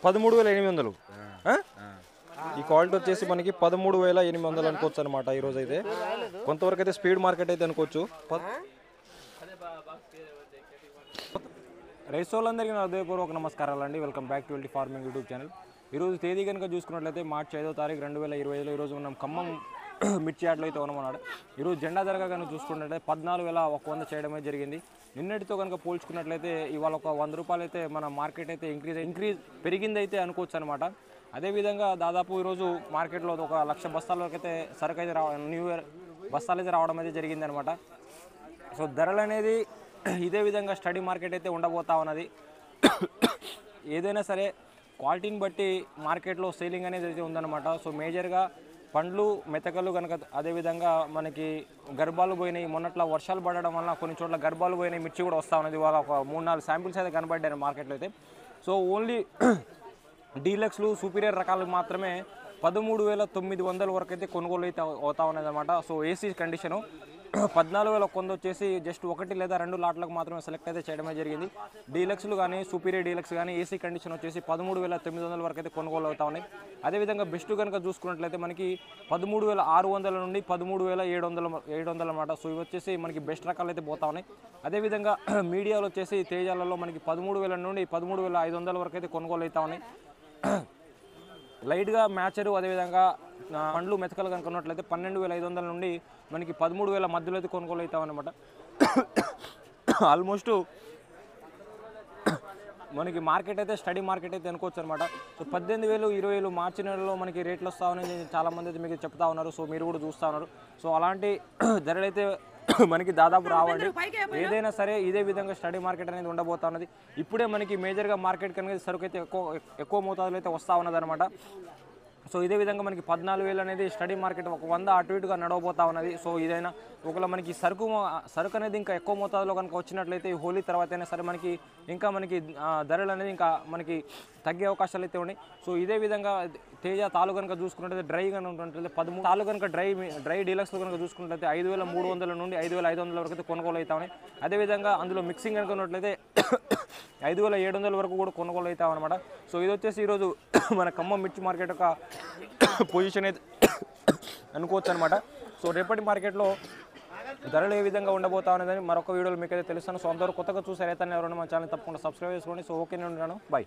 13,800. ఈ క్వాలిటీ వచ్చేసి మనకి 13,800 అనుకోవచ్చు అనమాట ఈరోజు అయితే. కొంతవరకు అయితే స్పీడ్ మార్కెట్ అయితే అనుకోవచ్చు. రైతులందరికీ నా హృదయపూర్వక నమస్కారాలు అండి. Welcome back to LT farming YouTube channel. ఈరోజు తేదీ కనుక చూసుకున్నట్లయితే మార్చి 5వ తారీఖు 2020లో ఈరోజు మనం ఖమ్మం మిర్చి యార్డ్లో అయితే ఉన్నామన్నాడు. ఈరోజు జెండా ధరగా కనుక చూసుకున్నట్లయితే 14,100 చేయడమే జరిగింది. నిన్నటితో కనుక పోల్చుకున్నట్లయితే ఇవాళ ఒక 100 రూపాయలు అయితే మన మార్కెట్ అయితే ఇంక్రీజ్ పెరిగింది అయితే అనుకోవచ్చు అనమాట. అదేవిధంగా దాదాపు ఈరోజు మార్కెట్లో ఒక 1,00,000 బస్తాల వరకు అయితే సరుకు అయితే న్యూ ఇయర్ బస్తాలు అయితే రావడం అయితే జరిగింది అనమాట. సో ధరలు అనేది ఇదే విధంగా స్టడీ మార్కెట్ అయితే ఉండబోతా ఉన్నది. ఏదైనా సరే క్వాలిటీని బట్టి మార్కెట్లో సేలింగ్ అనేది అయితే ఉందన్నమాట. సో మేజర్గా పండ్లు మెతకలు కనుక అదేవిధంగా మనకి గర్భాలు పోయినాయి. మొన్నట్లా వర్షాలు పడడం వల్ల కొన్ని చోట్ల గర్భాలు పోయినాయి. మిర్చి కూడా వస్తూ ఉన్నది. వాళ్ళ ఒక 3-4 శాంపిల్స్ అయితే కనబడ్డాయి మార్కెట్లో అయితే. సో ఓన్లీ డీలక్స్లు సూపీరియర్ రకాలు మాత్రమే 13,900 వరకు అయితే కొనుగోలు అయితే అవుతా ఉన్నది అనమాట. సో ఏసీ కండిషను 14,100 వచ్చేసి జస్ట్ 1 లేదా 2 లాట్లకు మాత్రమే సెలెక్ట్ అయితే చేయడమే జరిగింది. డీలక్స్లు కానీ సూపీరియర్ డీలక్స్ కానీ ఏసీ కండిషన్ వచ్చేసి 13,900 వరకు అయితే కొనుగోలు అవుతా ఉన్నాయి. అదేవిధంగా బెస్ట్ కనుక చూసుకున్నట్లయితే మనకి 13,600 నుండి 13,700 అన్నమాట. సో ఇవి వచ్చేసి మనకి బెస్ట్ రకాలు అయితే పోతా ఉన్నాయి. అదేవిధంగా మీడియాలో వచ్చేసి తేజాలలో మనకి 13,000 నుండి 13,500 వరకు అయితే కొనుగోలు అవుతా ఉన్నాయి. లైట్గా మ్యాచరు అదేవిధంగా పండ్లు మెతకలు కనుక ఉన్నట్లయితే 12,500 నుండి మనకి 13,000 మధ్యలో అయితే కొనుగోలు అవుతామన్నమాట. ఆల్మోస్ట్ మనకి మార్కెట్ అయితే స్టడీ మార్కెట్ అయితే అనుకోవచ్చు అనమాట. సో 18,000, 20,000 మార్చి నెలలో మనకి రేట్లు వస్తామని చాలామంది అయితే మీకు చెప్తా ఉన్నారు. సో మీరు కూడా చూస్తూ ఉన్నారు. సో అలాంటి ధరలు అయితే మనకి దాదాపు రావండి. ఏదైనా సరే ఇదే విధంగా స్టడీ మార్కెట్ అనేది ఉండబోతా ఉన్నది. ఇప్పుడే మనకి మేజర్గా మార్కెట్ కనుక సరుకు అయితే ఎక్కువ మోతాదులో అయితే వస్తూ ఉన్నదన్నమాట. సో ఇదే విధంగా మనకి 14,000 అనేది స్టడీ మార్కెట్ ఒక 100 అటు ఇటుగా నడవబోతా ఉన్నది. సో ఇదైనా ఒకవేళ మనకి సరుకు అనేది ఇంకా ఎక్కువ మోతాదులో కనుక వచ్చినట్లయితే హోలీ తర్వాత అయినా సరే ఇంకా మనకి ధరలు అనేది ఇంకా మనకి తగ్గే అవకాశాలు అయితే ఉన్నాయి. సో ఇదే విధంగా తేజ తాలు కనుక చూసుకున్నట్లయితే డ్రై కనుక ఉంటున్నట్లయితే 13 తాలు కనుక డ్రై డీలక్స్ కనుక చూసుకున్నట్లయితే 5,300 నుండి 5,500 వరకు అయితే కొనుగోలు అవుతా ఉన్నాయి. అదేవిధంగా అందులో మిక్సింగ్ కనుక ఉన్నట్లయితే 5,700 వరకు కూడా కొనుగోలు అవుతాం అనమాట. సో ఇది వచ్చేసి ఈరోజు మన ఖమ్మం మిర్చి మార్కెట్ యొక్క పొజిషన్ అయితే అనుకోవచ్చు అనమాట. సో రేపటి మార్కెట్లో ధరలు ఏ విధంగా ఉండబోతా ఉన్నదని మరొక వీడియోలో మీకు అయితే తెలుస్తాను. సో అందరూ కొత్తగా చూసారు అయితే ఎవరైనా మా ఛానల్ తప్పకుండా సబ్స్క్రైబ్ చేసుకోండి. సో ఓకే నేను ఉంటాను. బై.